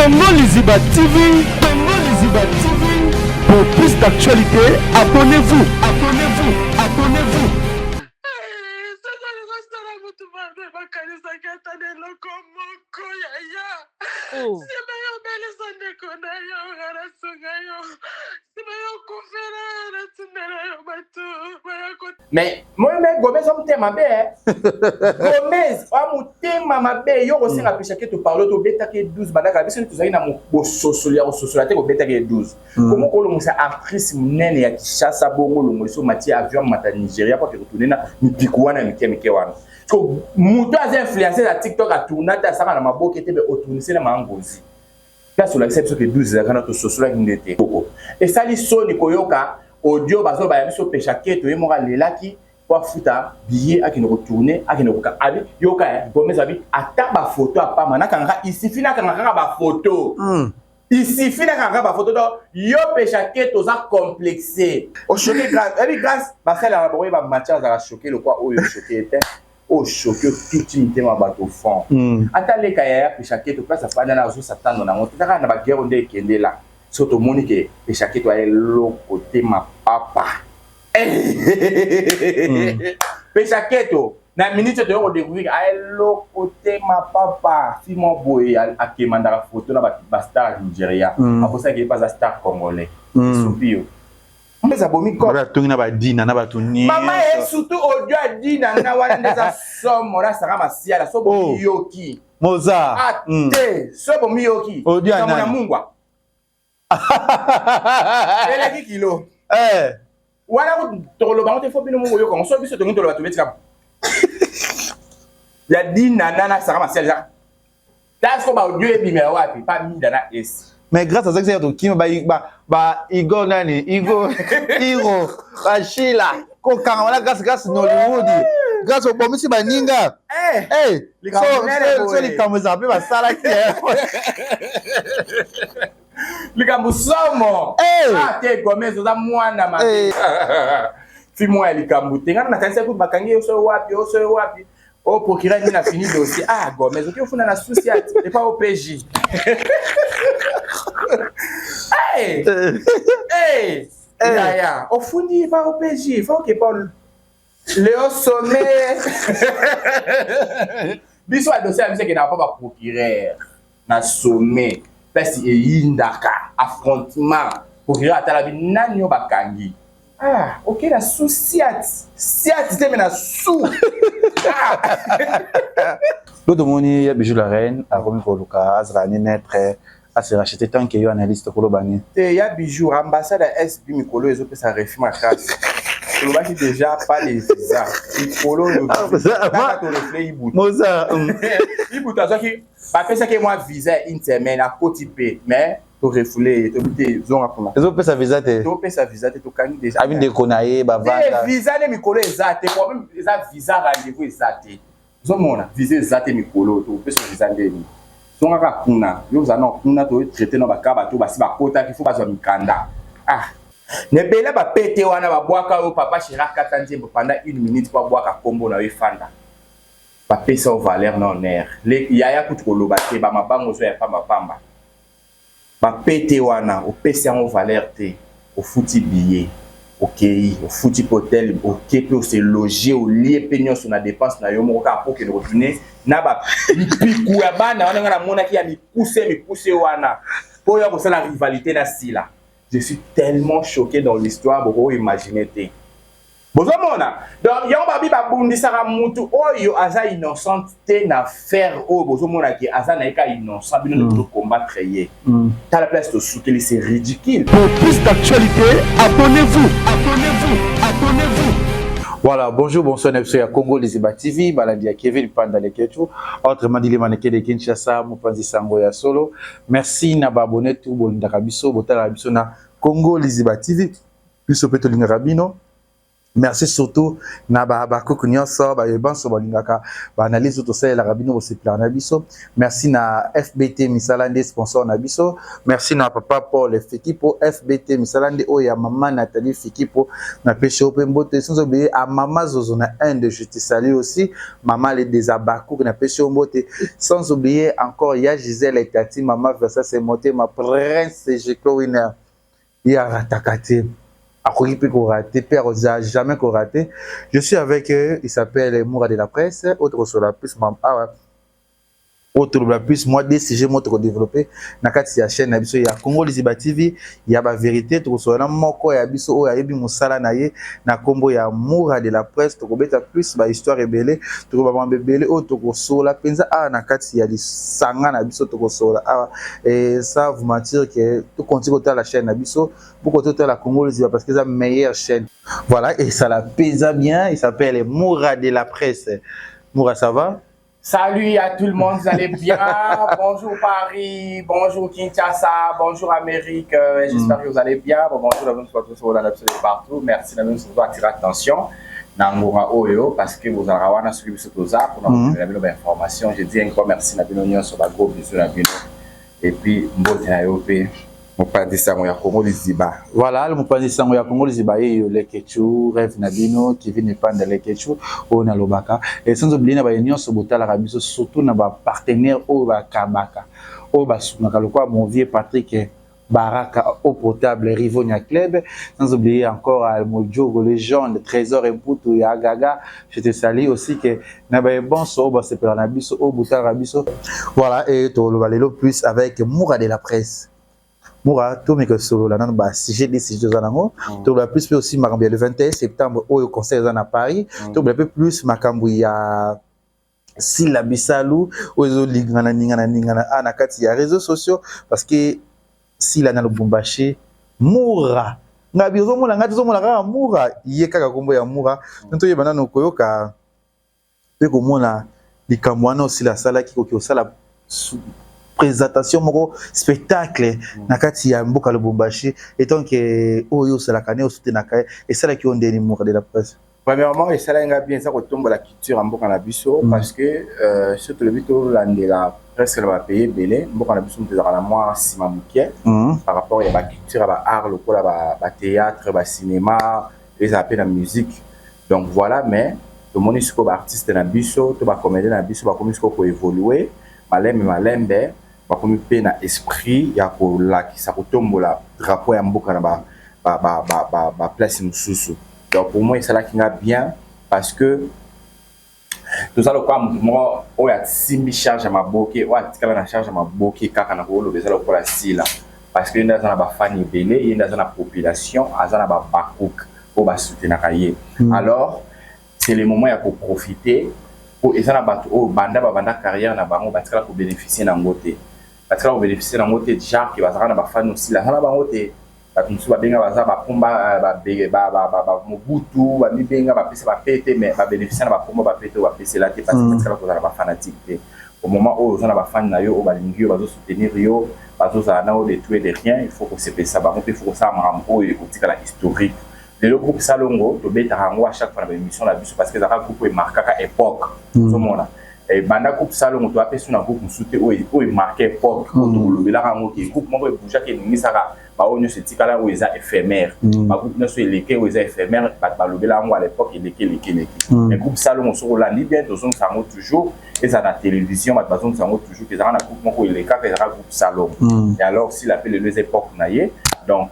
Congo Liziba TV, Congo Liziba TV. Pour plus d'actualités, abonnez-vous, abonnez-vous, abonnez-vous. Mais moi même Gomez on t'aime ma belle. Gomez on t'aime ma belle. Yo aussi na pêcher que tu parles to beta que 12 badaka biso tu na mo sosolia o sosolate ko beta que 12. Comment ko lo musa actrice munene ya Kishasa bongo lo moso mati avion mata Nigeria pour que retourner na mipikuana mike wana. Ko muto az influencer la TikTok a tourner ta saka na maboke te be otunisi na mangozi. Là sur l'acception que 12 za kana to sosola ngete. Et ça li soni koyoka audio bazo ba biso pêcher que to yemo lelaki pour futa billet à qui nous retourner à qui nous abi yoka Gomez abi ata ba photo apa mana kanga ici fina kanga ba photo ici fina kanga ba photo donc yo pêcher que to za complexé au choqué grâce ba ça la boye ba matière za choqué le quoi o yo choqué était o choqué tout imité ma bateau fond ata le kaya pêcher que to place fa na zo satano na moto na ba guerre onde kende là surtout monique pêcher que to aller l'autre côté ma papa. Pesaketo na minute to découvrir à l'autre côté ma papa si mon boy a qui manda la photo na ba star Nigeria après ça qui pas star congolais soupio mais abomi ko ba tungi na ba dina na ba tuni mama et surtout audio a dina na wana ndeza somo na saka masia la sobo yoki moza ate sobo miyoki audio na mungwa ele kilo wala ko tolo bango te fo bino mo yo ko so biso to ngito ba to betika ya dina nana saka masel ja das ko ba audio e bi me wapi pa mi dana es mais grâce à ça que c'est to kim ba Igor nani Igor Iro Bashila ko kanga wala grâce no Hollywood grâce au bomisi ba ninga so li kamuza pe ba sala ki likambo somo te Gomez za mwana ma fi moi likambo te ngana nakanisa ku bakangi so wapi o procureur ni na fini dossier Gomez ok ofuna na société et pas au PJ ya ofuni pas au PJ faut que Paul Léo Sommet biso a dossier amise que na pas procureur na sommet parce que indaka affrontement pour que atala bi nanyo bakangi ok la société c'est mais na sous l'autre moni ya bijou la reine a remis pour Lucas azrani naître à se racheter tant que yo analyste ko lobani te ya bijou ambassade SB Mikolo ezo pesa refus ma classe le baki déjà pas les visas Mikolo le visa to reflet ibuta moza ibuta ça qui ba pesa que moi visa une semaine à côté mais to refoulé to bité zonga kuna ezo pesa visa te to kani déjà abi de konaye ba vanda visa ne Mikolo ezate problème eza visa rendez-vous ezate zomona visa ezate Mikolo to pesa visa ndeni zonga ka kuna yo za no kuna to traiter no bakaba to basi bakota qu'il faut bazwa mikanda nebela ba pete wana ba bwaka o papa Chiraka tanzembo pendant 1 minute pour bwaka kombo na wefanda ba pesa au valeur non air le yaya kutu koloba te ba mabango zo ya pamba ba pete wana o pesa en valeur te o futi billet OK o futi hotel OK pour se loger au lieu penyon sur na dépense na yo moka pour que retourner na ba piku ya bana wana ngana mona ki ya mi pousser wana pour yo ko la rivalité na sila. Je suis tellement choqué dans l'histoire pour imaginer te. Bozomona. Donc yon babi ba bundisa ka mutu oyo aza innocent te na faire o bozomona ki aza na eka innocent bino de combattre ye. T'as la place de soutenir, c'est ridicule. Pour plus d'actualités, abonnez-vous, abonnez-vous, abonnez-vous. Voilà, bonjour, bonsoir, nous sommes à Congo Liziba TV, balandi à Kevin Panda Leketu, autrement dit les mannequins de Kinshasa, Moupanzi Sango ya Solo. Merci na abonné tout bon ndakabiso, botala biso na Congo Liziba TV. Biso peto linga rabino. Merci surtout na ba kukunyoso ba yebanso balingaka ba analyse to sala rabino se plan na biso. Merci na FBT Misalande sponsor na biso. Merci na papa Paul Fikipo FBT Misalande o ya maman Nathalie Fikipo na pêche open mbote sans oublier à maman Zozo na Inde je te salue aussi maman les Desabakou na pêche mbote sans oublier encore ya Gisèle et Tati maman Versa c'est monté ma prince Jeko winner ya ratakati. Jamais raté. Je suis avec eux, il s'appelle Moura de la presse, autre sur la plus, autre la plus, moi des sujets moi trop développé. Nakati ya chaîne nabiso ya Congo Liziba TV, ya ba vérité to so na moko ya biso o ya yebi musala na ye na kombo ya Moura de la presse to beta plus ba histoire rebelle to ba mbebele o to sola penza a nakati ya lisanga na biso to sola et ça vous mentir que tout continue à la chaîne nabiso beaucoup de la Congo Liziba parce que c'est la meilleure chaîne. Voilà et ça la pesa bien, il s'appelle Moura de la presse. Moura ça va? Salut à tout le monde, vous allez bien? Bonjour Paris, bonjour Kinshasa, bonjour Amérique, j'espère que vous allez bien. Bonjour la même soit tous partout. Merci la même soit attirer attention. Nangora Oyo parce que vous avez un suivi sur tout ça pour nous donner des informations. Je dis un grand merci à Binonia sur la groupe de la Bino et puis Mbote Ayope. Voilà, le mopandi sango ya Congo Liziba yo le Kechu, rêve Nabino qui vient pas de le Kechu au na lobaka et sans oublier na ba union so botala rabiso surtout na ba partenaire au ba Kabaka au ba sunaka le quoi mon vieux Patrick Baraka au potable Rivonia Club sans oublier encore à Mojogo légende Trésor et Mputu ya Gaga je te salue aussi que na ba bon so ba se pela na biso au botala rabiso voilà et to le valelo plus avec Moura de la presse. Moura, tout mais que solo là, non, bah, si j'ai des sujets dans l'ango, tout le plus aussi Macambia le 21 septembre au concert à Paris, tout le plus Macambia si la bisalou aux lingana ningana anakati ya réseaux sociaux parce que si la na Lubumbashi Moura na bizo mona ngati zo mona Moura yeka kombo ya Moura nto yebana no koyoka pe komona likamwana aussi la sala ki ko sala présentation moko spectacle nakati ya mboka Lubumbashi étant que oyo sala kané soutenir na et sala ki ondeni Moura de la presse. Premièrement, et ça là bien ça retombe la culture en mboka na biso parce que surtout le bito landela presque la payer belé mboka na biso mtezaka na moi sima mukie par rapport à la culture à la art local à théâtre à cinéma les appels la musique donc voilà mais le monde est artiste na biso to ba comédien na biso ba comme pour évoluer malembe ba comme pe na esprit ya ko la qui ça retombe la drapeau ya mboka na ba place mususu. Donc pour moi c'est là qui va bien parce que tout ça le quoi moi on a simbi charge à ma boké ou à la charge à ma boké kaka na ko le ça le quoi la sila parce que dans na ba fani belé il dans na population azana ba bakouk pour ba soutenir kaye alors c'est le moment pour profiter pour ezana ba o banda carrière na bango batikala ko bénéficier na ngote batikala ko bénéficier na ngote déjà qui va na ba fani aussi la na ba ngote batumsu babenga baza bakomba ba mobutu ba mibenga ba pesa ba pete mais ba bénéficier na ba komba ba pete ba pesa là parce que kala ko za ba fanatique au moment où on a ba fan na yo o ba lingi bazo soutenir yo bazo za na o de tout et de rien il faut que c'est ça ba il faut que ça marambo et ko tika la historique le groupe Salongo to beta rango à chaque fois na émission la biso parce que ça groupe est marqué à époque so mona et banda groupe Salongo to apé sur na groupe souté o marqué époque to le la rango qui groupe mo bouja ke ni saka ba onyo se tikala o eza éphémère ba groupe na so eleke o eza éphémère ba lobela ngo à l'époque eleke mais groupe Salongo so rolandi bien to son sango toujours et ça na télévision ba bazon sango toujours que ça na groupe moko eleka que ça groupe Salongo et alors s'il appelle les époques naie donc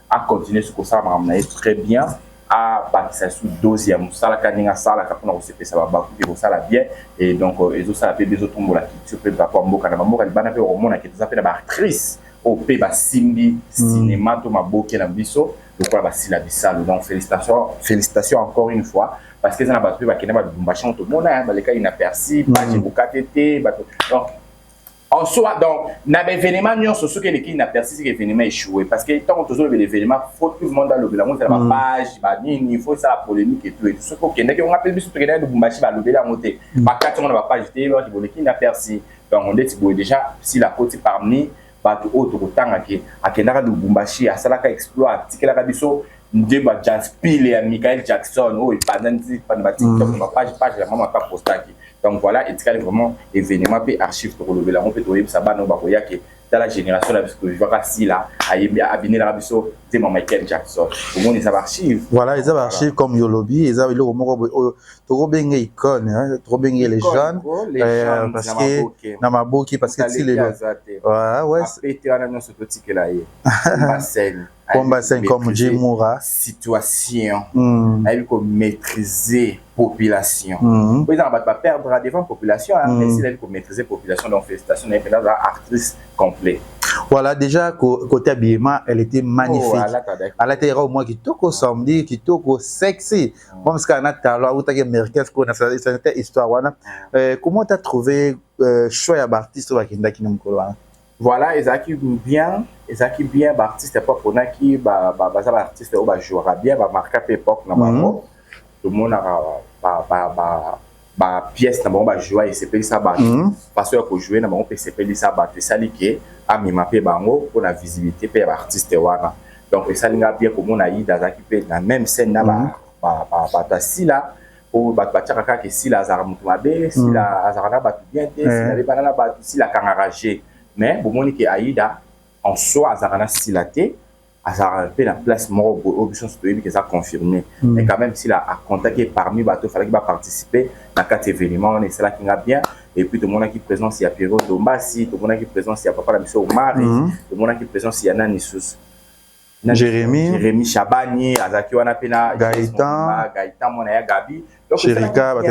à continuer ce que ça m'a très bien à bâtir sous deuxième ça la caninga ça la capona au CP ça va beaucoup que ça la bien et donc les autres ça la des autres tombeaux la qui peut pas pour mboka na mboka libana pe au monde qui ça fait la actrice au pe ba simbi cinéma to maboke na biso donc la basila bisalo donc félicitations encore une fois parce que ça na ba pe ba kena ba Lubumbashi tout le monde ba les cas inaperçus ba jibukatete ba donc en soi, donc, dans l'événement, nous sommes ceux qui n'ont pas perçu que l'événement échoué. Parce que tant que l'événement, il faut que tout le monde dans l'événement, il faut la page, il faut ça la polémique et tout. Et tout ce qu'on appelle bien, c'est que le Bumbashi va lever la montée. Par contre, on n'a pas jeté, qui n'a perçu. Donc, on dit déjà, si la côte parmi, autre autant à Kenara de Bumbashi, à Salaka Exploit, à Tikela Rabiso, Ndeba Jaspil et Michael Jackson, oh, et pendant TikTok, ma page, la maman pas posté. Donc voilà, et c'est vraiment événement, puis archive pour relever la on peut trouver ça, non, bah, que dans la génération là, parce que je vois si là, à Abiner la biso, c'est mon Michael Jackson. Au moins, ils ont archives. Voilà, ils ont archives comme Yolobi, ils ont trop bien icône, trop bien les jeunes, parce que Namaboki, parce que si les ouais, combat comme Jimura, situation, elle peut maîtriser population. Vous n'avez pas perdre devant population, mais si elle peut maîtriser population, donc félicitations, elle est une actrice complète. Voilà, déjà, côté habillement, elle était magnifique. Elle était au moins qui toque samedi, qui toque sexy. Comme ce qu'on a talent, ou t'as américain, ce qu'on a fait, cette histoire. Comment tu as trouvé choix d'artiste qui nous connaît? Voilà, ils acquittent bien, l'artiste pas pour qui l'artiste jouera bien, va marquer l'époque normalement. Tout le monde a pièce na ba jouer et c'est ça ba parce que jouer na ba on peut s'appeler ça ba c'est ça lié à mi mapper bango pour la visibilité pour l'artiste wana. Donc ça linga bien comme on a eu dans qui la même scène na ba si là pour ba tchaka que si la azara mutumabe si la azara na ba bien si la banana ba si la kangaragé. Mais pour moi, Aïda, en soi, Azarana Silaté, Azarana fait la place mort pour l'option citoyenne qui a confirmé. Mais quand même, s'il a contacté parmi bateaux, il fallait qu'il va participer dans 4 événements, c'est là qu'il a bien. Et puis, tout le monde qui est présent, il y a Pierrot Dombassi, tout le monde qui est présent, il y a Papa la mission Omari, tout le monde qui est présent, il y a Nani Sous. Jérémy Chabani, Azaki Wanapena, Gaëtan, Monaya Gabi. Donc, Chérika, donc,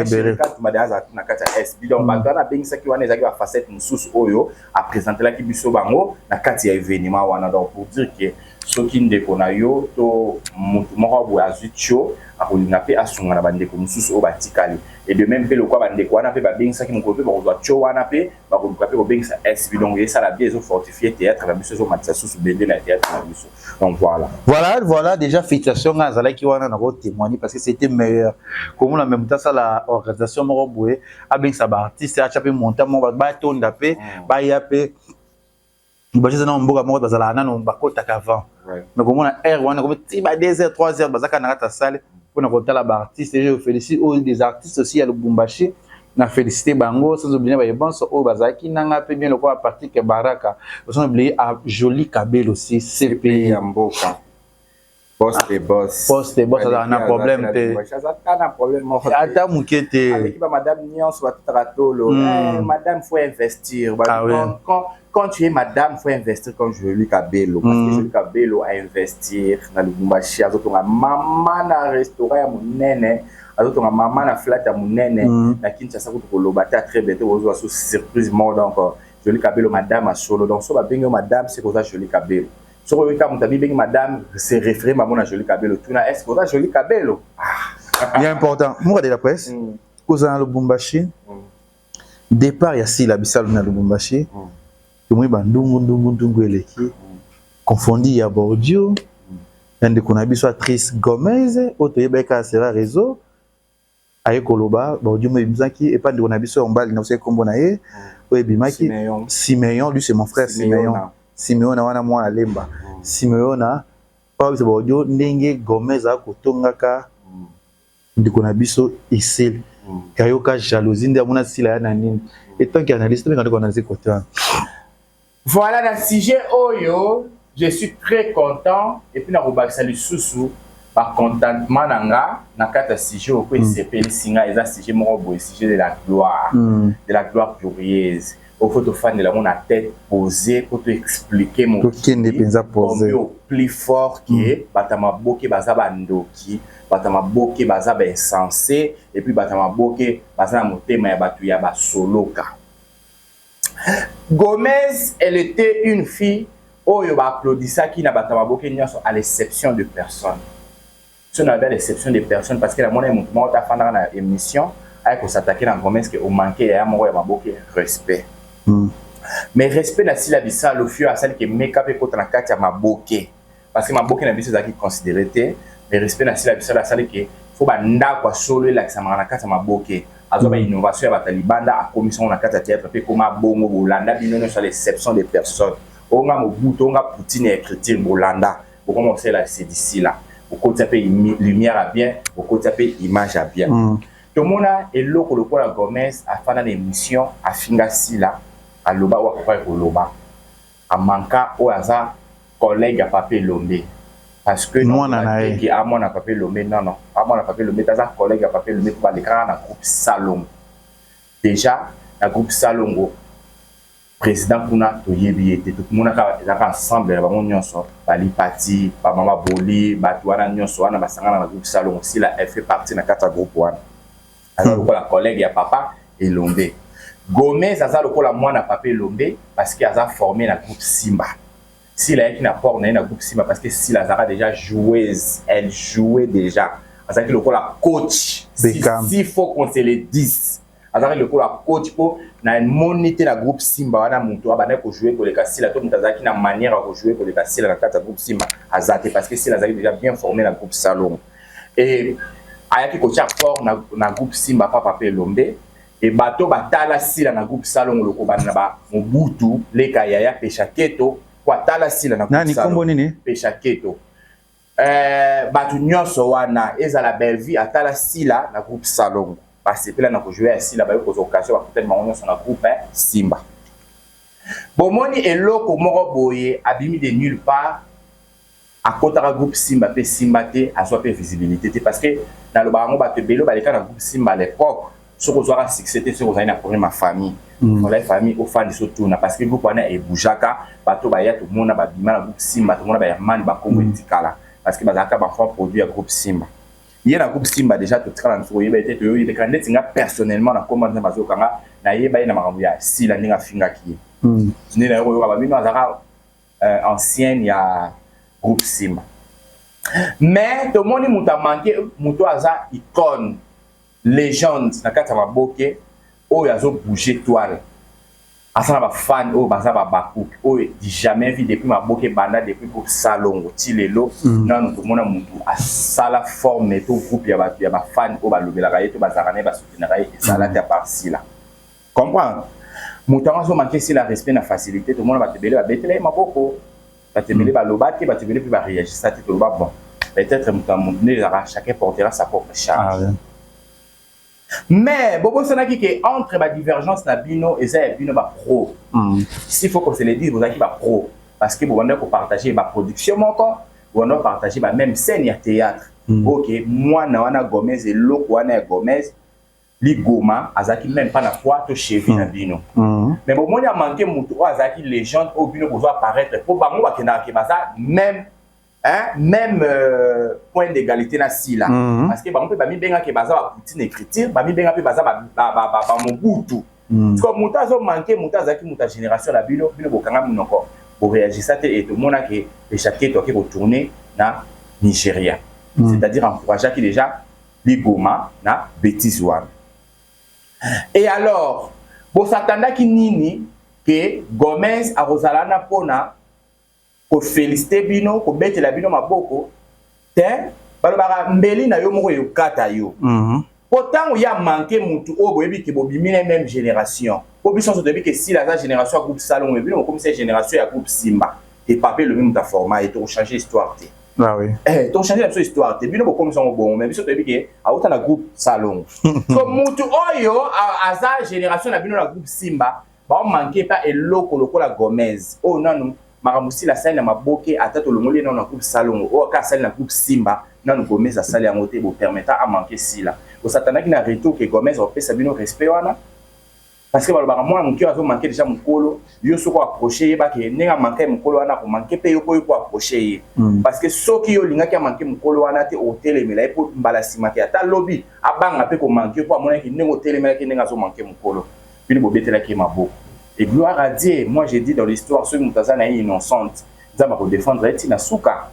Bagana Bengsaki Wana Zaki va facette Moussous Oyo à présenter la Kibiso Bango, na Katia événement Wana. Donc, pour dire que ce qui ne déconne yo, to Moutoumora ou Azucho, à Roulinapé à son bande comme Moussous au Batikali. Et de même, le quoi bande quoi n'a pas Bengsaki mon côté, on doit Cho Wanape, va vous frapper au Bengsa S. Donc, ça la bien, ils ont fortifié théâtre, la mission au Matsassou sous Bende, la théâtre, la mission. Donc, Voilà, déjà, félicitations à Zala qui va en témoigner parce que c'était meilleur. Comme on a même temps, ça, l'organisation Moroboué, avec sa artiste, a chapé monté, mon bâton d'apé, bayapé. Bah, j'ai un bon amour dans la nana, on va côté avant. Mais comme on a air, on a comme 2 heures, 3 heures, bazaka na ta salle pour nous compter la artiste. Et je félicite des artistes aussi à Lubumbashi. Na félicité Bango, sans oublier les bons au Bazaki, n'a pas bien le quoi à partir que Baraka. Sans oublier à Joli Kabel aussi, CP Amboka. Poste boss, ça a un problème. Attends, Moukete. Avec madame Nian, soit ratolo. Madame, faut investir. Quand tu es madame, faut investir comme Joli Kabelo. Parce que Joli Kabelo a investir dans le Bumbashi. Maman na restaurant à mon nene. Alors, maman na flat à mon nene. La Kinshasa, pour le bâtiment très bientôt, on sous surprise mort. Donc, Joli Kabelo, madame à solo. Donc, ça va bien, madame, c'est comme ça, Joli Kabelo. Sur le cas, madame, c'est référé à mon Joli Kabelo. Est-ce que c'est Joli Kabelo? Il est important. Moi, de la presse, vous avez le Bumbashi. Départ, il y a si la Bissal dans le Bumbashi. Tout le monde confondu, il y a Bordio. Il y a une actrice Gomez, autre Rebecca sera réseau. Aye Koloba, Bordio, et pas de Konabiso, on balle, il y a comme Bonaye. Siméon, lui, c'est mon frère Siméon. Simeon wana mwana lemba Simeon pa biso bodio ndenge Gomez a kotongaka ndiko na biso isel kayoka jalousie ndia mona sila ya nani et tant qu'analyste mais quand on a dit côté voilà dans sujet oyo je suis très content et puis na robakisa lisusu par contentement nanga na kata sujet au ko s'appelle singa eza sujet moko boy sujet de la gloire glorieuse. Au faut te faire de la mon tête posée pour te expliquer mon plus fort que batama boke bazaba ndoki batama boke bazaba insensé et puis batama boke bazana motema ya batu ya ba soloka. Gomez, elle était une fille oyo ba applaudissa qui na batama boke nyonso à l'exception de personne. Si on avait l'exception de personnes parce que la monnaie mouvement ta fana na émission avec on s'attaquer dans Gomez que au manquer ya mo ya boke respect. Mais respect na sila bisa le fio à celle qui make-up et contre la carte à maboke parce que maboke na biso zaki considéré mais respect na sila bisa la celle qui faut banda kwa solo la sama na carte à maboke azo ba innovation ya batalibanda a commission na carte à théâtre pe comme bongo bolanda binono sur l'exception des personnes on a mo buto on a poutine écriture bolanda pour commencer là c'est d'ici là au côté pe lumière à bien au côté pe image à bien tout le monde a eloko lokola Gomez a fait une émission à finga sila à loba ou à loba à manka au hasard collègue à Papé Lomé parce que moi na qui a mon Papé Lomé non à mon Papé Lomé t'as un collègue à Papé Lomé pour aller dans le groupe Salon déjà le groupe Salongo président kuna to yebi était tout le monde a ensemble ba mon nyonso ba li parti ba mama boli ba tuana nyonso wana basanga na groupe Salon aussi la fait partie na kata groupe wana alors la collègue ya papa Elombe Gomez aza lokola mwana Papé Lombe parce qu'il a formé la groupe Simba. S'il a été na port na groupe Simba parce que Sila Zara déjà joueuse, elle jouait déjà. Azaki lokola coach. S'il faut qu'on se le dise. Azaki lokola coach pour na moniter la groupe Simba wana muntu abana ko jouer pour les Sila to mutazaki na manière à jouer pour les Sila na kata groupe Simba. Azaki parce que Sila Zara déjà bien formé la groupe Salon. Et ayaki ko tia fort na groupe Simba papa Papé Lombe. Et bateau batala sila na groupe Salon loko bana ba Mobutu leka yaya Peshaketo kwa tala sila na groupe Salon kombo nini Peshaketo batu nyonso wana ezala belle vie atala sila na groupe Salon parce que là na ko jouer à sila ba yo ko occasion ba peut-être mango nyonso na groupe Simba bomoni eloko moko boye abimi de nulle part à côté du groupe Simba pe Simba te a soit visibilité parce que dans le barango ba te belo ba leka na groupe Simba à l'époque ce que vous succès, c'est que vous avez pour ma famille. Pour la famille, au fan de ce tour, parce que vous prenez et boujaka, bateau baya tout le monde a bima groupe Simba, tout le monde a man ba Congo Etikala, parce que bazaka ba faire produit à groupe Simba. Il y a un groupe Simba déjà tout très dans il était il est quand même personnellement dans comment ça bazo kanga na yeba na makambuya si la ninga finga ki. Ni na yo ba bima zaka ancienne ya groupe Simba. Mais tout le monde muta manqué muto aza icône légende na kata maboke oyo azo bouger toile asana ba fan oyo baza ba baku oyo jamais vu depuis maboke banda depuis pour Salongo tilelo non tout mona mutu asala forme to groupe ya ba fan oyo ba lobela ka yeto bazaka ne ba soutenir ka esala ta partie là comprendre mutu azo manquer si la respect na facilité tout mona ba tebele ba betele maboko ba tebele ba lobaki ba tebele puis ba réagir ça tout ba bon peut-être mutu chacun portera sa propre charge. Mais bobo sonaki que entre la divergence na bino et ça bino ba pro. S'il faut qu'on se le dise vous avez ba pro parce que vous allez partager ma production encore, vous allez partager ma même scène ya théâtre. OK, moi na wana Gomez et loko wana Gomez li goma azaki même pas na poids to cheville na bino. Mais bon moi a manqué mutu azaki légende au bino pour apparaître pour bango ba kena ke baza même même point d'égalité na sila parce que on peut ba mi benga ke baza ba Poutine écriture ba mi benga pe baza ba Mobutu comme mutazo manqué mutazaki muta génération la bino bokanga minoko pour réagir ça et tout monde que Peshaketo qui retourner na Nigeria c'est-à-dire encourager qui déjà ligoma na bêtise wana et alors bo satanda ki nini que Gomez a Rosalana pona ko féliciter bino ko betela bino maboko te balobaka mbeli na yo moko yo kata yo pourtant il y a manqué mutu o boyebi ke bobimi na même génération po biso so debi ke si la génération groupe Salon et bino comme cette génération ya groupe Simba et Papé le même ta format et to changer histoire te ah oui to changer la histoire te bino comme son bon mais biso debi ke a autant na groupe Salon comme mutu oyo aza génération na bino na groupe Simba ba manqué pas eloko lokola Gomez oh non maramusi la salle na maboke atato le moli na groupe Salon o ka salle na groupe Simba non Gomez a salle en moté pour permettre à manquer si là au satana qui na retour que Gomez a fait sabino respect wana parce que balobaka moi mon cœur a manqué déjà mon colo yo soko approcher ba ke nenga manquer mon colo wana ko manquer pe yo ko approcher parce que soki yo linga ki a manquer mon colo wana te hôtel mais là pour mbala simaki ata lobby abanga pe ko manquer ko amona ki nengo hôtel mais ki nenga zo manquer mon colo puis bo betela ki maboko. Et gloire à Dieu, moi j'ai dit dans l'histoire, ceux qui sont innocents, ils vont défendre Tina Souka.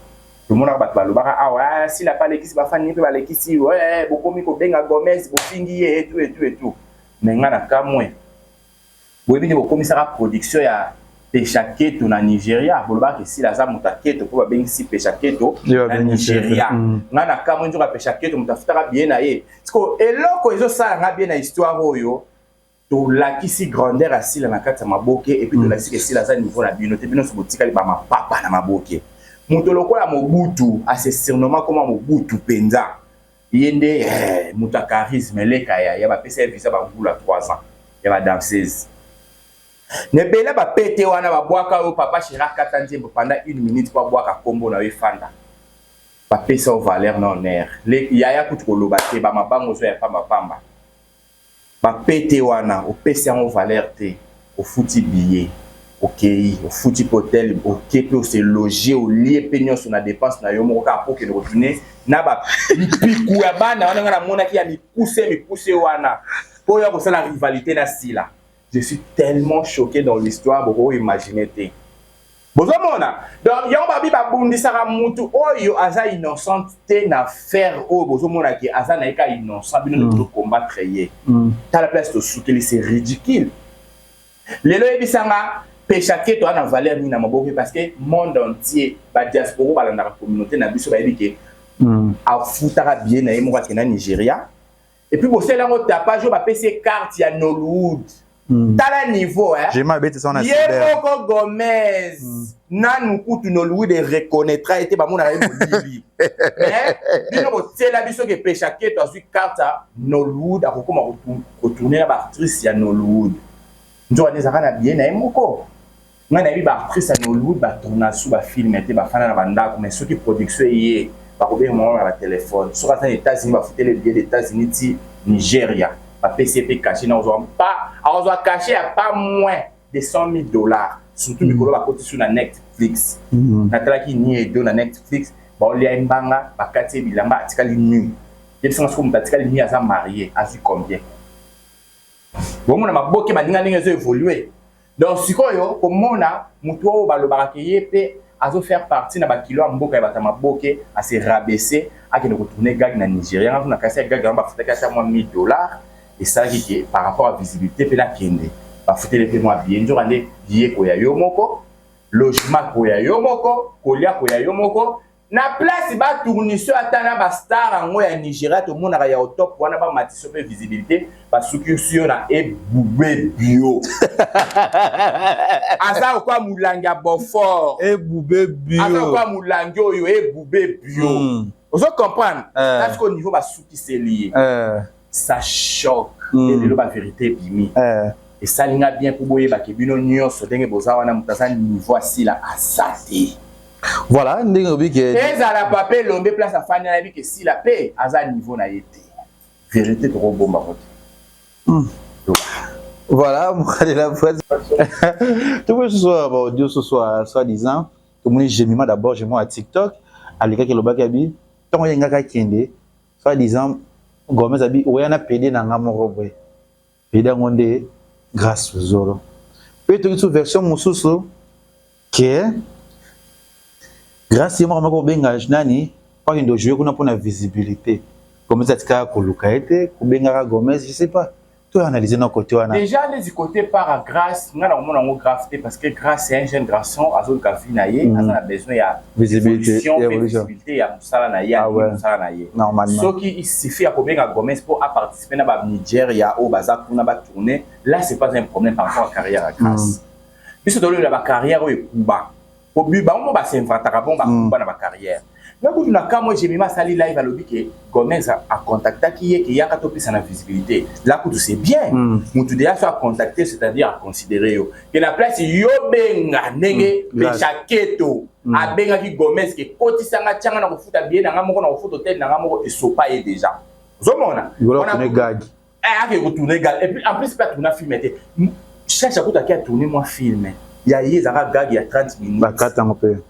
Tout le monde a battu le bar. Ah ouais, s'il n'a pas l'équipe, il va faire nier l'équipe. Ouais, beaucoup de Benga Gomez, Bofingi et tout. Mais il y a un moins. Vous avez dit, vous commissaire à production, il y a Peshaketo na Nigeria. Vous avez dit, si la zame Mutaketo, vous avez dit, Peshaketo na Nigeria. Il y a un moins de Peshaketo, vous avez bien aillé. Parce que, et là, quand ils ont ça, bien dans l'histoire, to la kisi grandeur asila na kati ya maboke et puis to la kisi la za niveau na bino te bino so botika li ba mapapa na maboke moto lokola Mobutu a se surnommant comme Mobutu penza yende moto charisme leka ya ba pesa visa ba ngula 3 ans ya ba danseuse ne bela ba pété wana ba boaka o papa Chirac Katanzembo pendant 1 minute pour boaka kombo na wefanda ba pesa au valeur non air le yaya kutoloba te ba mabango zo ya pamba pamba ba pété wana o pesa en valeur te au fouti billet OK, au foutu hôtel, OK, peut se loger au lieu pignon sur la dépense na yo mo ka pour que retourner na ba piku ya bana wana na mona ki ya mi pousser wana pour y avoir la rivalité na sila. Je suis tellement choqué dans l'histoire pour imaginer té. Bozo mona. Donc yo ba bi ba bundi sara mutu oyo aza innocent té na faire o bozo mona ki aza na ka innocent bino de combattre yé. Ta la place de soutenir c'est ridicule. Lelo ebisanga péchaké toi na valeur ni na maboke parce que monde entier ba diaspora ba la communauté na biso ba yebike a futara bien na yemo ka na Nigeria et puis bosé là ngo tapage ba PC carte ya Nollywood tala niveau hein j'ai ma bête ça na Yemoko Gomez nanu kutu Nollywood reconnaîtra été ba mona yebo libi mais bino bosé là biso ke péchaké toi sur carte Nollywood a kokoma retourner na ba actrice ya Nollywood nzo anezaka na bien na yemoko ngana bi ba actrice à Nollywood ba tournage sous ba film été ba fana na banda mais ceux qui production yé ba ko be mo na téléphone sur les États-Unis ba fouter les billets des États-Unis ti Nigeria ba PCP caché na ozo pas ozo caché à pas moins de $100,000 surtout mikolo ba côté sur na Netflix na tala ki ni edo na Netflix ba olia mbanga ba kati bilamba atikali nu et puis on se atikali ni asa marié azu combien bon mon maboke baninga ninga zo évoluer. Donc sikoyo komona mutu o balobaka ke yepe azo faire partie na ba kilo mboka ya batama boke a se rabaisser a ke retourner gag na Nigeria na kasa gag ba futa kasa $1,000 et ça qui par rapport à visibilité pe la kende ba futa le paiement bien njo ande yé ko ya yo moko logement ko ya yo moko kolia ko ya yo moko na place ba tourniseur atana ba star ngo ya Nigeria to mona ya au top wana ba matiso pe visibilité ba succursio na ebube bio asa kwa mulanga Beaufort ebube bio asa kwa mulanga oyo ebube bio ozo comprendre parce qu'au niveau ba suki c'est lié ça choque et le ba vérité bimi et ça linga bien pour boyer ba kebino nyonso ndenge boza wana mutasa niveau asila asati. Voilà, ezala papé lombe place à fanya na bi que si la paix aza niveau na yete vérité trop bomba voilà moi de la phrase tout ce soir audio ce soir soi-disant comme j'ai mis d'abord j'ai moi à TikTok à l'école que le bac abi tant yenga ka kende soi-disant Gomez abi oyana pédé na ngamoko boy pédé ngonde grâce aux zoro peut être une version mususu que grâce à moi ko benga nani pas ndo jouer kuna pour la visibilité Gomez atika ko lukaete ko benga Gomez je sais pas tout analyser dans côté wana déjà les côtés par grâce ngana mona ngo grafté parce que grâce c'est un jeune garçon azol kafinaye a besoin ya visibilité ya musala na ya musala na ye normalement ce qui il suffit à ko benga Gomez pour participer na ba Nigeria au baza kuna ba tourner là c'est pas un problème par rapport à carrière à grâce biso tolo la ba carrière o ekuba au but ba on ba s'inventera bon ba kuba na ba carrière mais quand na ka moi j'ai mis ma sali live à lobby que Gomez a contacté qui y a ka topisa na visibilité là que tout c'est bien mutu déjà soit contacté c'est-à-dire à considérer yo que la place yo benga ndenge pechaketo a benga ki Gomez que kotisanga tianga na ko futa bien na ngamoko na ko futa hotel na ngamoko et sopa est déjà zomona on a gag a retourner gag et puis en plus pas tourner film était cherche à côté qui a tourné moi film il y a yezara gag il y a 30 minutes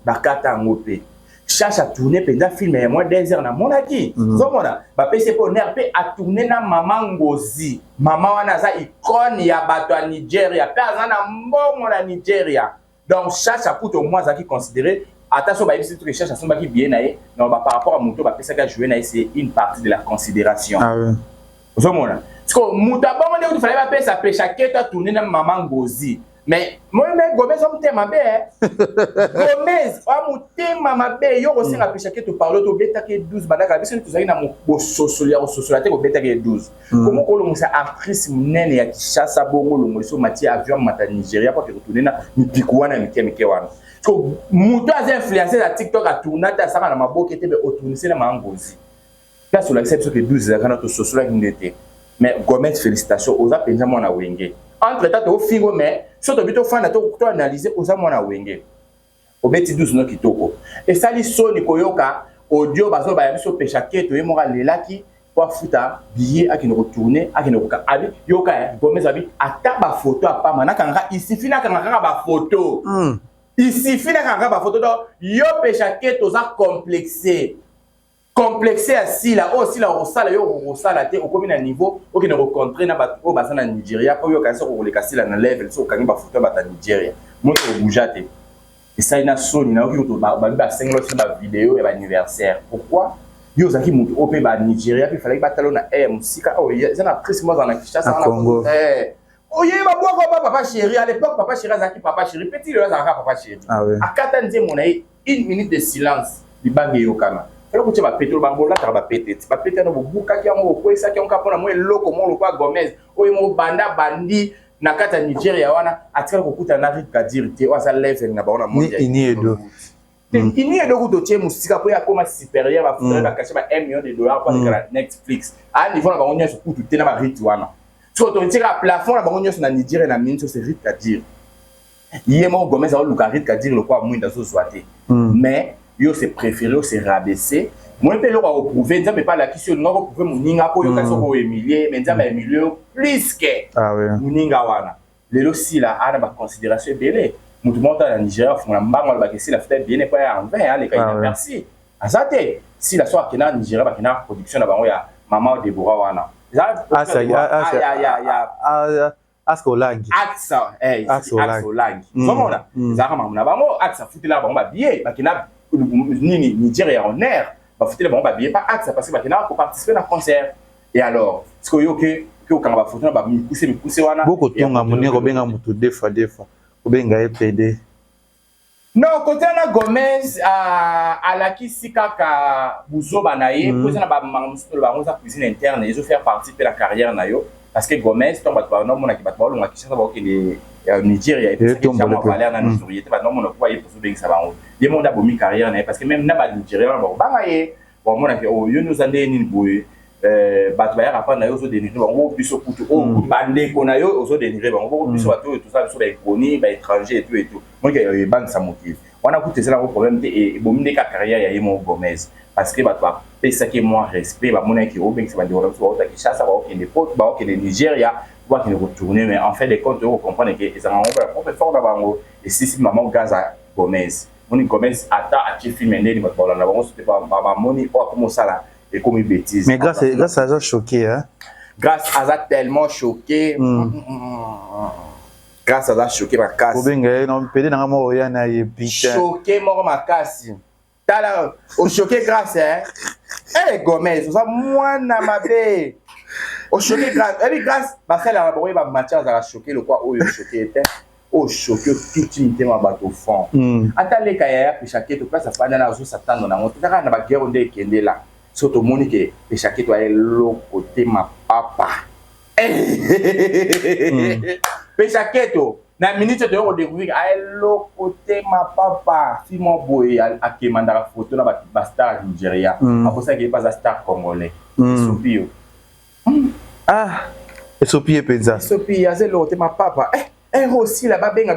bakata ngopé cherche à tourner pendant film et moins 2 heures na monaki zomona ba PC pour nerpe a tourner na maman Ngozi maman wana za icône ya bato à Nigeria pe azana mbongo na Nigeria donc cherche à pour au moins za qui considérer attention ba ibisi tout recherche à son ba qui bien naé non ba par rapport à moto ba PC ka jouer naé c'est une partie de la considération ah oui zomona parce que muta bongo ne fallait ba PC a péchaké ta tourner na maman Ngozi mais moi-même Gomez on t'aime bien Gomez on t'aime mabe yo aussi na péché que tu parles to beta que 12 badaka biso tu zaki na mo sosolia te ko beta que 12 comment ko lo musa actrice munene ya Kishasa bongo lo moso mati avion mata Nigeria pour te retourner na mipikuana mikemike wana ko muto az influencer na TikTok a tourner ta saka na maboke te be otourner na mangozi là sur l'acception que 12 za kana to sosolia ngete mais Gomez félicitations aux apenza mona wenge entre temps au fingo mais surtout bito fana to analyser aux mona wenge obeti 12 no kitoko et ça li soni koyoka audio bazo ba biso pecha keto yemoka lelaki kwa futa billet akine retourner akine koka abi yoka Gomez abi ata ba photo apa manaka nga ici fina kanga ba photo ici fina kanga ba photo do yo pecha keto za complexé assis là aussi là au sala te au comme na niveau au qui ne rencontrer na ba au basa na Nigeria pour yo kanisa ko le kasi là na level so kangi ba photo ba ta Nigeria mo to boujate et ça ina soni na ko to ba 5 lots ba vidéo et ba anniversaire pourquoi yo zaki mutu opé ba Nigeria puis fallait ba talona musika oh ça na triste moi dans la Kishasa na oye ba bois ko papa chéri à l'époque papa chéri zaki papa chéri petit le zaka papa chéri à 4 ans mon aïe 1 minute de silence di bangi yo kana alors que tu vas péter bango là tu vas péter tu vas péter no buka ki ngo ko isa ki on kapona mo eloko mo lo kwa Gomez oye mo banda bandi na kata Nigeria wana atika ko kuta na Rit Kadir te wa sa level na baona mo ni ini edo ko to musika ko ya koma supérieur ba futa ba kache ba $1 million pour la Netflix à niveau na bango nyoso kutu te na ba Rit wana so to tira plafond na bango nyoso na Nigeria na minso c'est Rit Kadir yemo Gomez a lu Rit Kadir le kwa mwinda so swate mais yo c'est préféré c'est rabaisser moi pe lo ko prouver nzambe pas la question ngo ko prouver muninga ko yo ka so ko Emilie mais nzambe Emilie plus que muninga wana lelo si la ana ba considération belé mutu monta na Nigeria fona mbango ba kesi la fête bien pas en vain les cas merci azate si la soir kena Nigeria ba kena production na bango ya mama Deborah wana Askolangi vraiment là zaka mamuna bango aksa futila bango ba billet ba kena nini Nigeria en air ba foutre bon ba billet pas acte parce que ba kena ko participer na concert et alors ce que yo que quand ba photo ba mi pousser wana boko tonga moni ko benga mutu defa ko benga EPD non côté na Gomez à la kisika ka buzo banaye poser na ba mangmusto ba ngoza cuisine interne ils ont faire partie de la carrière na yo parce que Gomez tomba ba non mona ki ba lo ngakisha ba ko ni Nigeria et puis ça m'a valeur na notoriété ba non mona ko ye poso benga ba ngo ye monda bomi carrière na parce que même na ba Nigeria ba ngaye bon mona ke o yo nous ande ni boye bato ya rapana na yo zo dénigrer bango biso kutu o bande ko na yo zo dénigrer bango biso bato tout ça biso ba économie ba étranger et tout moi que banque ça motive on a coûté ça un problème et bomine ka carrière ya Yemo Gomez parce que bato ba pesa que moi respect ba mona ki o benga ça ba ndoro so ta Kishasa ba o kende pot ba o kende Nigeria ba kende retourner mais en fait les comptes on comprend que ils ont on peut fort na bango et si maman Gaza Gomez Moni Gomez ata a film ndeni bato na bango c'était pas moni o comme ça là et comme une bêtise. Mais grâce à ça choqué hein. Grâce à ça tellement choqué. Grâce à ça choqué ma casse. Obenga non pédé na mo ya na yebita. Choqué mort ma casse. Tala o choqué grâce hein. Eh Gomez, ça moi na mabe. O choqué grâce, et grâce ba fait la boye ba Mathias a choqué le quoi o choqué était. O choqué toute unité ma bateau fond. Atale kaya pe chaque to place afana na zo satano na moto na ba guerre onde kende là. Surtout Monique et chaque étoile l'autre côté ma papa. Péchaketo, na minute de redécouvrir à l'autre côté ma papa. Si mon boy a qui manda la photo na ba star Nigeria, après ça qui pas un star congolais. Sopio. Ah, et Sopie penza. Sopie a l'autre côté ma papa. Aussi là-bas, ben,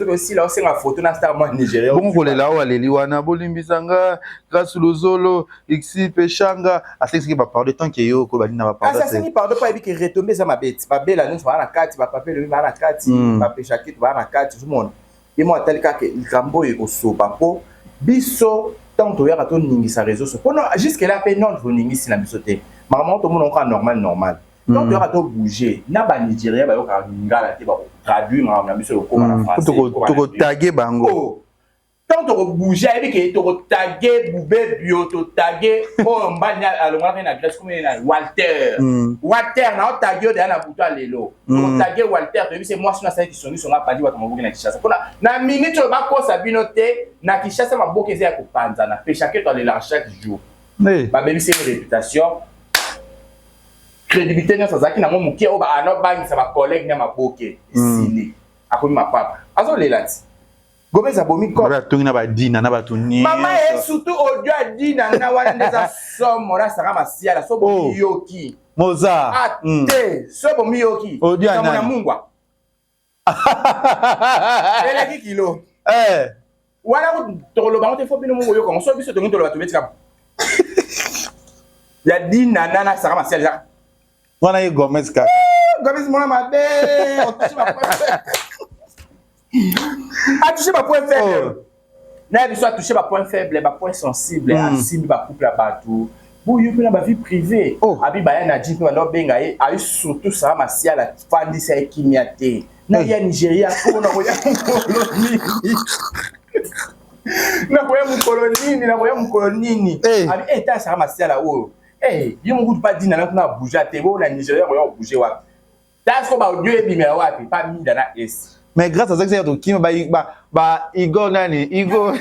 aussi là, c'est la photo dans Star Nigeria. Bon, vous là où aller, Liwana, Bolimbisanga, grâce au Zolo, Ixi, Pechanga, à ce qui va parler de temps qu'il y a eu, que Balina va parler. Ah, ça, c'est pas de pas que retomber ça ma bête. Ma belle annonce, va la carte, va papier, le va la carte, va péchaquer, va la carte, tout le monde. Et moi, tel cas que il cambo est au sopapo, biso, tant que à ton ningi sa réseau. Jusqu'à là, non, vous ningi si la bisoté. Maman, tout le monde encore normal. Donc, tu auras bouger. N'a pas Nigeria, il y a traduit, mais on a mis sur le comment en français. Tu as tagué Bango. tant que bouger avec que tu taguer boubé bio tu taguer oh mbanya alonga na Grèce comme na Walter Walter na taguer de na buto lelo tu taguer Walter tu c'est moi sur na site qui sont pas dit wa maboke na Kinshasa na minute ba ko sabinote na Kinshasa maboke za ko panza na pe chaque dans les chaque jour ba baby c'est une réputation crédibilité na ça qui na mo mukie o ba ano ba ni sa ba collègue na maboke ici akomi ma papa azo lelati Gomez abomi ko ba tungi na ba dina na ba tuni mama et surtout audio a dina na wana ndeza somo na saka masiala so bo yoki moza ate so bo miyoki audio na na mungwa ele kilo wana ko tolo ba ngote fo bino mungo yoko so biso to ngintolo ba tubetika ya dina na saka masiala wana ye Gomez kaka Gomez mona mabe a touché ma point faible. N'a besoin toucher ma point faible, ma point sensible, à cible, ma couple à partout. Pour you na ma vie privée. Abi ba na dit no benga e a surtout ça ma sia la fandi sa kimiate. Na ya Nigeria ko na koya koloni. Na koya mu koloni. Abi eta ça ma sia la o. Yo mu pas dit na kuna bouger te bo na Nigeria ko bouger wa. Das ko ba audio e bi me wa pas mi na es. Mais grâce à ça, c'est tout qui ba Igor nani Igor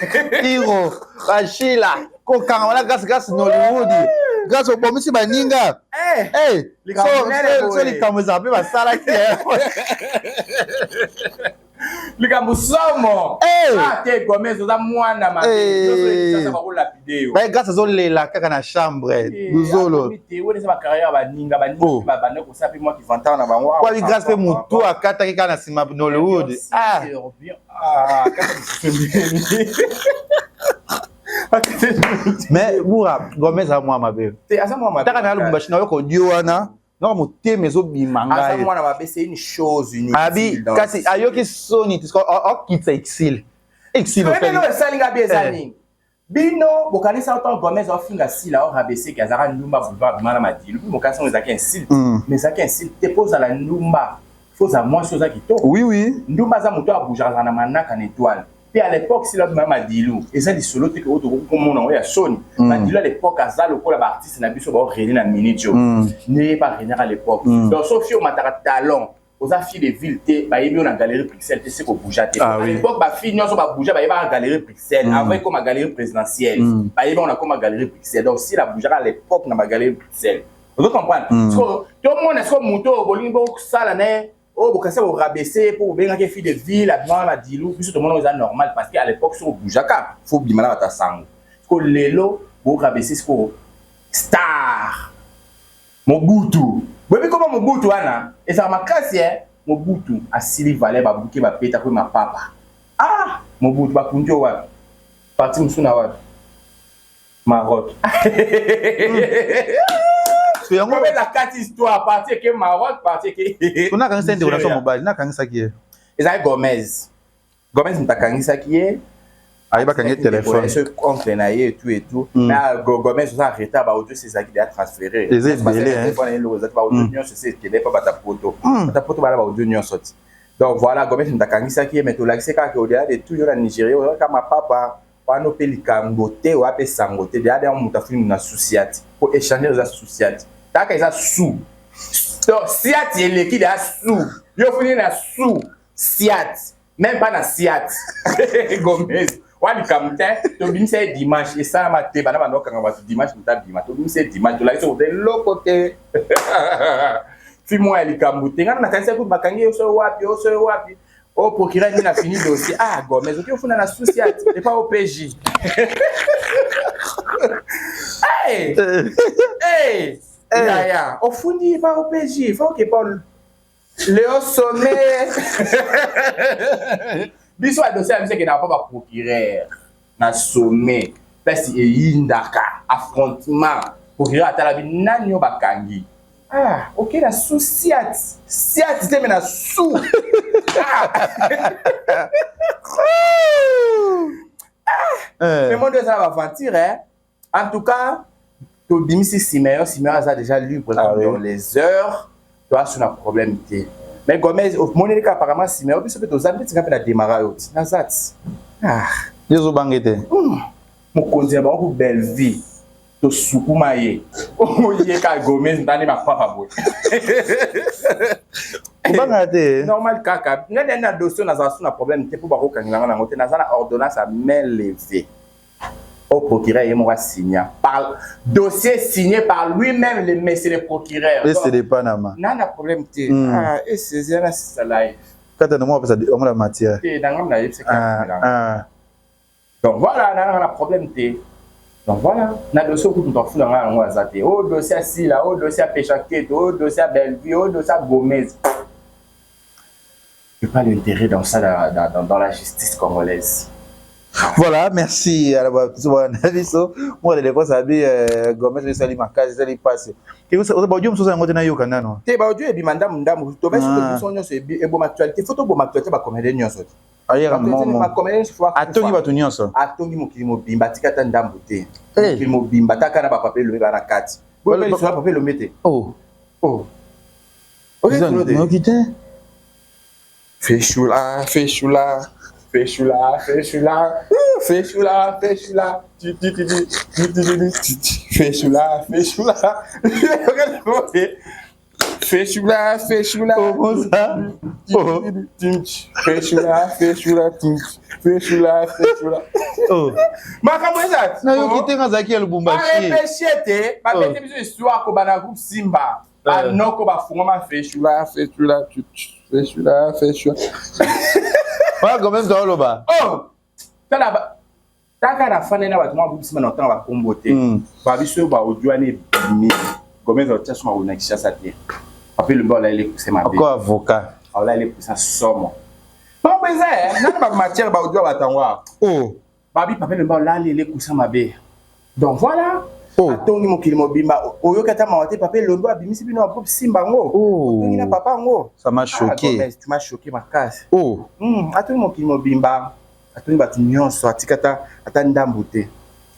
Iro ba Sheila ko kanga grâce Nollywood grâce au bomisi ba ninga so les caméras ba sala ki likambo somo te Gomez za mwana ma ça va la vidéo ba grâce à lela kaka na chambre duzolo te wona sa carrière ba ninga ba bana ko sapi moi qui vantana na bango kwa grâce pe mutu akata ki kana sima Nollywood mais Boura Gomez a moi mabe te asa moi mabe taka na lumba china yo ko dio wana non mo te mezo bimanga asa moi na mabe c'est une chose unique abi kasi ayoki soni tisko o kitsa exil mais non ça linga bezani bino bokanisa autant Gomez ofinga sila o rabese kazara ndumba boulevard bimana madilu mokasa on ezaki insulte mais ezaki insulte te pose la ndumba faut à moi chose qui to oui ndumba za moto abuja na manaka na étoile. Et à l'époque, si l'homme m'a dit loup, et ça dit solo, tu comme on a sonné. M'a dit à l'époque, à ça, le coup, l'artiste n'a plus sur le réel, la minute, n'est pas réel à l'époque. Donc, sauf si on m'a talent, aux filles de ville, bah, il y a une galerie Pixel, tu sais qu'on bouge à l'époque, bah, fille, non, on va bouger, bah, il y a une galerie Pixel, avec comme une galerie présidentielle. Bah, il y a une galerie Pixel. Donc, si la bougera à l'époque, on a une galerie Pixel. Vous comprenez? Tout le monde est comme moto, bolingo, ça, là, oh, vous cassez au rabaisser pour bien que fille de ville, avant la dilou, puis tout le monde est normal parce qu'à l'époque, sur le boujaka, il faut bien mal à ta sang. Parce que l'élo, vous rabaisser, c'est que star, Mobutu. Vous voyez comment Mobutu, Anna? Et ça m'a cassé, Mobutu, à Sili Valais, ma bouquet, ma péta, ma papa. Ah, Mobutu, ma kunjo, wa. Parti Moussuna, wa. Maroc. C'est un la carte histoire partir que Maroc partir que on a quand c'est une relation mobile na quand ça qui est Isaac Gomez mta quand ça qui est aïba quand il téléphone ce compte na et tout mais Gomez ça arrêté ba audio c'est ça qui a transféré les téléphone le réseau ba audio c'est que n'est pas ta photo ba audio sorti donc voilà Gomez mta quand ça qui est mais tout là c'est quand au-delà de toujours en Nigeria comme papa pano pelikangote ou ape sangote de ada muta film na société pour échanger les associations taka eza sous donc siat ele ki da sous yo fini na sous siat même pas na siat Gomez wali kamte to bin c'est dimanche et ça maté bana bana kanga ba dimanche muta dimanche to bin c'est dimanche to la so de l'autre côté fi moi eli kamute ngana na kanisa ku bakangi yo so wapi oh procureur il a fini le dossier ah Gomez ok on fait na société et pas au PJ hey ya au fundi pas au PJ il faut que Paul Léo Sommet biso a dossier monsieur qui n'a pas procureur na sommet parce que indaka affrontement procureur atala bi nani yo bakangi ah ok la société c'est mais na sous mais mon Dieu ça va aventure hein en tout cas to dimisi Siméon a déjà lu dans les heures toi sur un problème mais Gomez au mon cas apparemment Siméon puis peut aux amis tu peux la démarrer nazat ah Yezo bangete. Mokonzi ba ko belle vie. To sukuma ye. O ye ka Gomez ndani ma papa boy. Bangate. Normal kaka. Ngene na dossier na za suna problème te pour ba ko kanganga na ngote na za na ordonnance à main levée. Au procureur il m'a signé par dossier signé par lui-même le monsieur le procureur. Et c'est des Panama. Nana problème te. Ah et c'est ça ça live. Quand on a ça on la matière. Te dans la c'est ça. Donc voilà, on a un problème. Donc voilà, on a le dossier tout en fou dans la zate. Oh, dossier si là, oh, dossier Péchaquet, oh, dossier Bellevue, oh, dossier Gomez. Je n'ai pas l'intérêt dans ça dans la justice congolaise. Voilà, merci à la aviso. Moi, les fois, ça dit Gomez, les salis marquages, les passés. Et vous avez dit que vous avez dit que vous avez dit que vous avez dit que vous avez dit que vous avez dit que vous avez dit que vous avez dit que ailleurs atongi bato nyonso atongi mokili mobimba tikata ndambu te mokili mobimba taka na bapapa elobe bana kati boyeli sola papa elobe te okite feshula feshula feshula feshula feshula feshula feshula feshula fechula, fechula, fechula, fechula, fechula, fechula. Makambo ezat. Na yo kitenga zaki ya Lubumbashi. Ba repeshete, ba bete biso histoire ko bana groupe Simba. Ba noko ba fungoma fechula, fechula, fechula, fechula. Wa quand même dans loba. Oh. Taka na fane na batuma groupe Simba na tanga ba kombote. Ba biso ba ojuane bimi. Gomez a tient son connexion à dire. Après le bord là il est poussé ma vie. Quoi avocat? Alors là il est poussé somme. Bon baiser, n'a pas matière ba audio batangwa. Oh. Babi papa le bord là il est poussé ma vie. Donc voilà. Oh. Atongi mo kilimo bimba. Oyo kata mawate papa le bord bimisi bino a groupe Simba ngo. Oh. Atongi na papa ngo. Ça m'a choqué. Gomez, tu m'as choqué ma casse. Oh. Atongi mo kilimo bimba. Atongi batu nyonso atikata atanda mbute.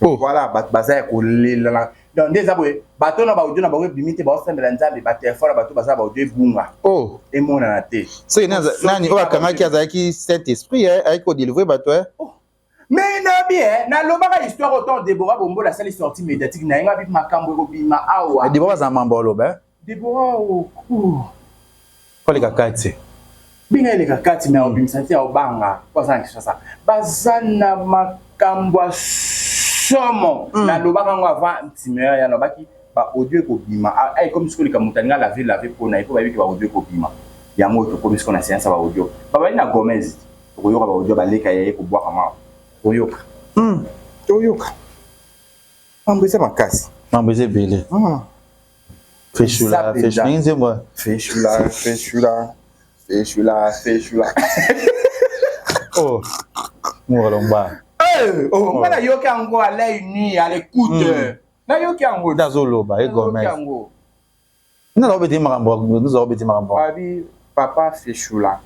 Oh. Voilà bat bazaya ko lela. Donc des aboué bateau na ba audio na ba bimite ba osembela nzambe ba téléphone bateau ba za ba audio bunga. Oh. Et mon na té. C'est nani o akanga ki azaki cet esprit avec ko délivrer bateau. Mais na bien na lobaka histoire autant Déborah Bombo la salle sortie médiatique na nga bit makambo ko bima awa. Déborah za mambo loba. Déborah o ko le kakati. Binga le kakati na obimsanti ya obanga. Kwa sana kishasa. Bazana makambo somo na lobaka ngo avant timera ya lobaki ba audio ko bima ay comme ce que le mutanga la ville pona il faut ba biki ba audio ko bima ya mo to comme ce qu'on a séance ba audio ba na Gomez ko yoka ba audio ba leka ya ko bwa kama ko yoka to yoka ambese makasi ambese bele fechula fechula nzemba fechula fechula fechula fechula oh mo lomba. Oh, on a yoki ango à l'œil nu, à l'écoute. Na yoki ango. Dazoloba, et Gomez. Nous avons été marambo, nous avons été marambo. Babi, papa Fechula.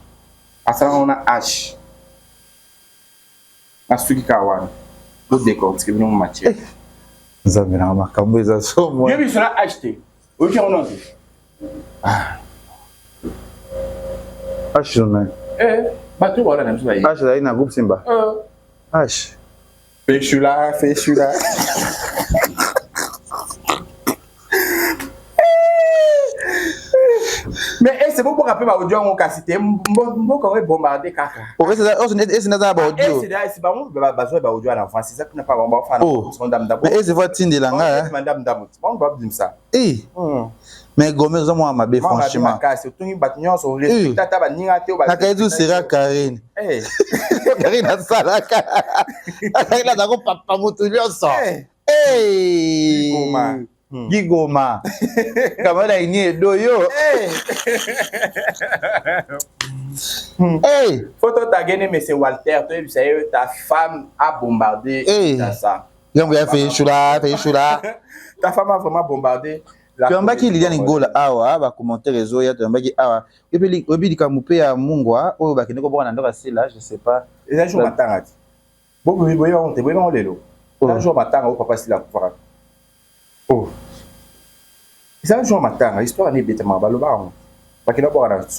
Asala on a H. Asuki kawan. L'autre décor, parce que nous matière. Nous avons un makambo, ils ont ça. Bien, ils sont acheté. Ok, on a dit. H, non. Bateau, voilà, même ça. H, là, il y a un groupe Simba. H. Fechula, fechula. Mais c'est bon pour rappeler ma audio en cassité. Bon quand on bombardé caca. Ok, c'est ça ba audio. C'est pas bon besoin ba audio à l'enfant, c'est ça qu'on n'a pas bon faire. Mais c'est votre tinde langa. Madame Damot. On va dire ça. Eh. Mais Gomez moi ma bé franchement. C'est tout batignon son respecta ta baninga te ba. Nakaizu sera Karine. Eh. Karine a salaka. Karine a ko papa mutu nyonso. Eh. Goma. Gigoma. Kamera ini doyo. Hey. Photo ta gagné mais c'est Walter, toi tu ta femme a bombardé ça. Yango ya Fechula. Ta femme a vraiment bombardé. Tu as mbaki Liliane Ngola awa ba commenter réseau ya tu as mbaki awa. Epeli obidi kamupe ya mungwa oyo ba kende ko bona ndoka sila, je sais pas. Et un jour matanga. Bon boyo on te boyo on lelo. Un jour matanga au papa sila kufara. Oh. C'est un jour matin, l'histoire n'est pas mal. Parce qu'il y a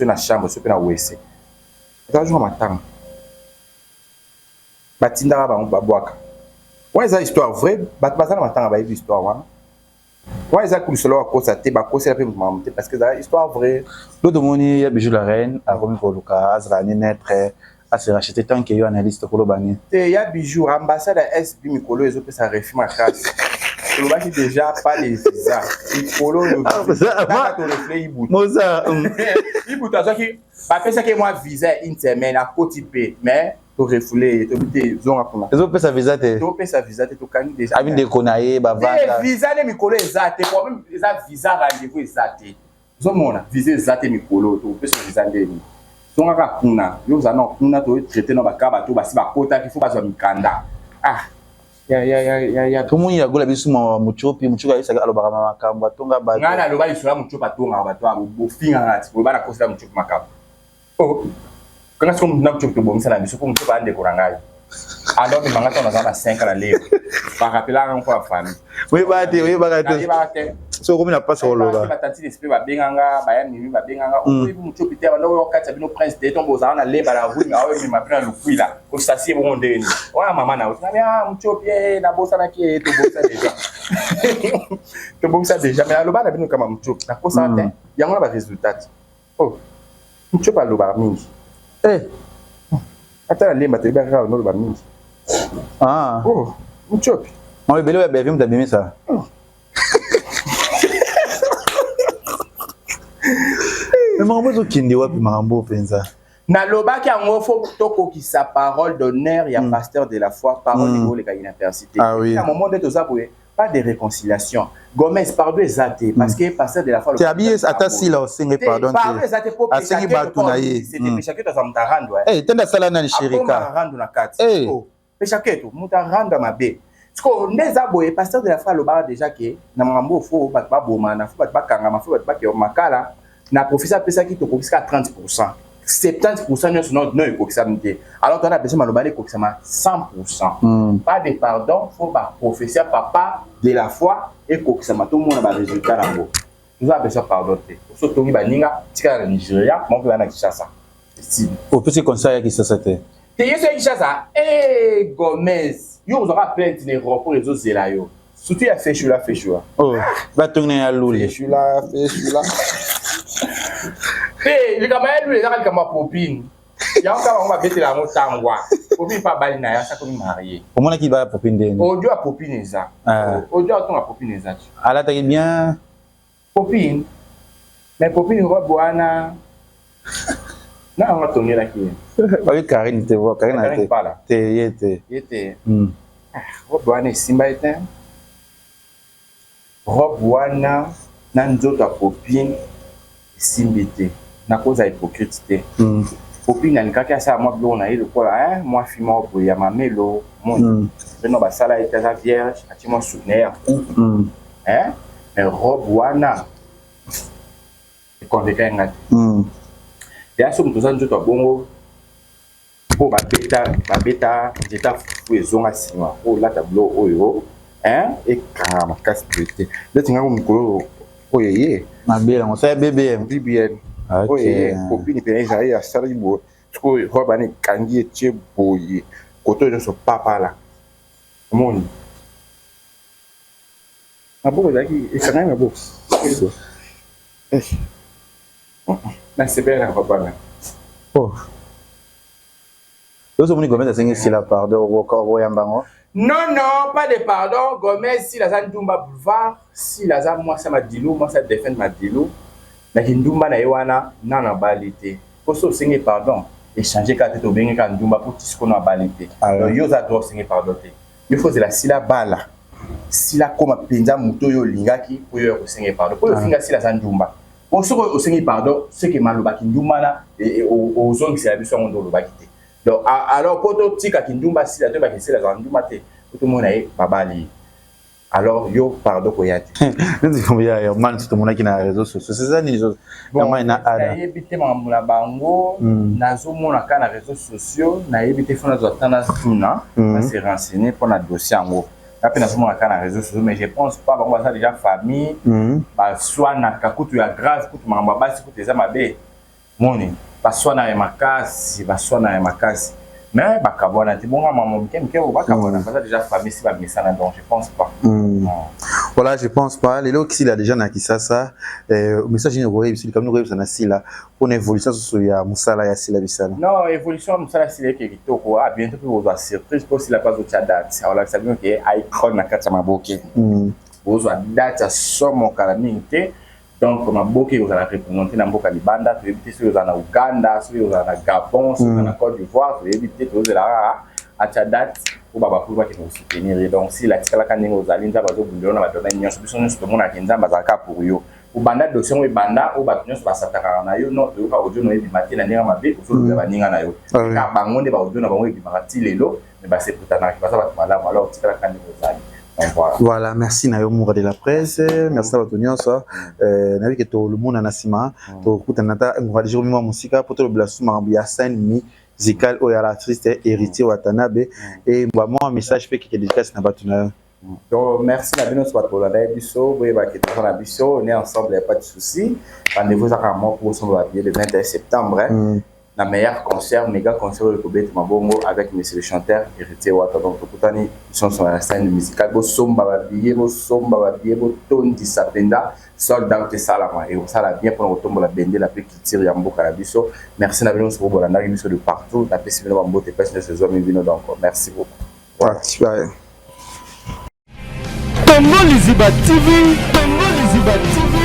une chambre, c'est un WC. C'est un jour matin. batinda ba babwaka ouais ça histoire vraie bazana matanga ba histoire wana ouais ça ku solo ko sa te ba ko se pe mamte parce que ça histoire vraie l'autre moni ya bijou la reine a remis pour Lucas azrani naître à se racheter tant que yo analyste ko lobani te ya bijou ambassade SB Mikolo ezo pe sa refi ma classe le baki déjà pas les visas Mikolo le ba to reflet ibu moza ibu ta ça qui pas fait ça que moi visa une semaine à Cotipe mais to refoulé to bité zonga kuna ezo pe sa visa te to pe sa visa te to kani déjà abi de konaye ba vanda visa ne Mikolo ezate kwa même eza visa rendez-vous ezate zomona visa ezate Mikolo to pe so visa ndeni zonga ka kuna yo zana kuna to traiter na bakaba to basi bakota ki faut bazwa mikanda ah ya tomoni ya gola bisu muchopi muchuka isa alobaka makambo atonga ba ngana loba lisula muchopa tonga bato abo bofinga ngati bo bana kosa muchopa makambo oh quand on n'a pas de bon ça la mission comme tu vas aller courangai alors mais manga on a dans 5 à leo par rappeler encore famille oui bagate so comme na pas sur loba ba tati esprit ba benganga ba ya mimi ba benganga o ibu muchopi te bana yo kati bino prince de tombo za na leba la rue mais awe mi mapena lukwila ko sasi bon ndeni wa mama na ya muchopi na bosa na ki to bosa déjà to bosa déjà mais aloba na bino kama muchopi na kosa te yango na ba résultat oh muchopi aloba mingi Attends, les matériaux sont dans le bas. Ah. Oh, muchopi. On va belé ba vim tabimi ça. Mais mambo zo kindi wapi mambo penza. Na lobaki yango fo toko ki sa parole d'honneur ya pasteur de la foi parole niveau les université. Ah oui. À un moment de tozaboué pas de réconciliation. Gomez pardon ezate parce que pasteur de la foi. Tu habillé ata sila osinge pardon. Pardon ezate pour que asingi batu na ye. C'est des péchés que tu as mtarando. Eh tenda sala na shirika. Rando na kati. Oh, péché que mutaranda mabe. Parce que ndeza boye pasteur de la foi loba déjà que na mambo fo ba boma na fo ba kanga ma fo ba ke makala na professeur pesa ki to kokisa 30%. 70% nyonso non ekokisa mite alors tona besoin maloba ekokisa 100%. Pas de pardon faut ba professeur papa de la foi ekokisa tout le monde ba résultat nango nous avons besoin pardon te so tongi ba ninga tika na Nigeria mon plan na Kinshasa si au petit conseil qui ça te yeso Kinshasa Gomez yo vous aura plainte ne repos les autres là yo surtout ya fait choula oh ba tongi ya luli choula les camarades lui les a comme popine ya on va bêter la motangwa popine pas bali na ya ça comme marié au moins qui va popine de audio a popine eza audio a ton a popine eza ala ta bien popine mais popine roboana na on va tourner là qui avec Karine te voit Karine te yete roboana simba était roboana na nzoto a popine simbité na cause à hypocrite popine alikaki asa moi blo na ile kola moi fima obo ya mamelo mon beno basala ita vierge ati moi soutenir mais robe wana e convaincre ngati ya so mtoza njoto bongo po babeta jeta fu ezonga sima o la tableau oyo e kama casse-tête letinga ko mikolo oyeye mabela on sait BBN oye copine penza ya saribo sko roba ni kangi etie boye koto nyonso papa la moni abo zaki ekanga na bo na sebela papa na oh Oso moni Gomez asengi sila pardon au yambango. Non, pas de pardon. Gomez, si la zone Dumba Boulevard, si la zone moi ça m'a dit moi ça défend ma dilo. La Kindumba na yewana na balité. Oso sengi pardon. Échanger quand tu bien quand Dumba pour tout ce qu'on a balité. Alors yo za doit sengi pardon. Il faut de la sila bala. Sila comme penza muto yo lingaki pour yo sengi pardon. Pour le finga si la zone Dumba. Oso sengi pardon, ce que maloba Kindumba na et aux zones qui c'est la biso ndo loba kité. Donc, alors, quand on dit que Kindumba, si la deux va quitter la Zandumba, tout le monde est babali. Alors, yo, pardon, quoi y a dit. Nous disons, il y a un man, tout le monde qui a les réseaux sociaux. C'est ça, les autres. Bon, il y a évité ma bango, nazo mon aka na réseaux sociaux, na évité fona zotana tuna, c'est renseigné pour la dossier en haut. Après, nazo mon aka na réseaux sociaux, mais je pense pas, bon, ça déjà famille, bah, soit na kakutu ya grave, kutu mambaba, si kutu eza mabe, moni. Baswana ya makasi, baswana ya makasi. Mais bakabona ti bonga maman mke ou bakabona parce que déjà famille si ba misana donc je pense pas. Voilà, je pense pas. Les lots qui a déjà na kisasa message ni roye bisili comme nous roye sana sila pour une évolution sur ya musala ya sila bisana. Non, évolution musala sila ki kitoko a bientôt pour vous surprise pour si la pas au date. Alors ça veut dire que icon na kata maboke. Vous a date somo kala mingi. Donc, comme beaucoup vous allez représenter dans beaucoup de Libanda, vous évitez ceux en Ouganda, ceux en Gabon, ceux en Côte d'Ivoire, vous évitez tous les là à ta date pour pouvoir vous soutenir. Donc, si la tika la canne aux alinda, vous avez besoin de une solution sur le monde à Kinza, Mazaka pour eux. Pour Banda de son Banda, ou Batunios Basataka na yo, non, vous avez besoin de matin la nera mabe, ou vous avez besoin de car bangon de Baudou, on va y marati les lots, mais c'est pour ta qui va ça, alors tika la canne aux alinda. Voilà, merci Nayo Moura de la presse, merci à Batonio ça. Navi que tout le monde en asima, tout écoute nata Moura de Jérôme Musika pour tout le blasu marabia scène musical au la triste héritier Watanabe et moi un message fait qui est dédicace na Batonio. Donc merci la bino soit pour la biso, vous va que dans la biso, on est ensemble, pas de souci. Rendez-vous à Ramon pour son le 21 septembre. La meilleure concert, méga concert de Kobe Mabongo avec monsieur le chanteur héritier Wata. Donc, tout ils sont sur la scène musicale. Bo somba babiye, bo tondi sapenda, soldat de salama. Et ça la bien pour le tombe la bende, la plus qui tire Yambo Karabiso. Merci Nabino sur le Bolanda, il de partout. La paix civile Mambo, t'es pas de ces hommes, vino donc. Merci beaucoup. Voilà. Tongo Liziba TV, Tongo Liziba TV.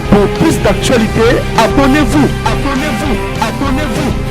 Pour plus d'actualités, abonnez-vous, abonnez-vous, abonnez-vous.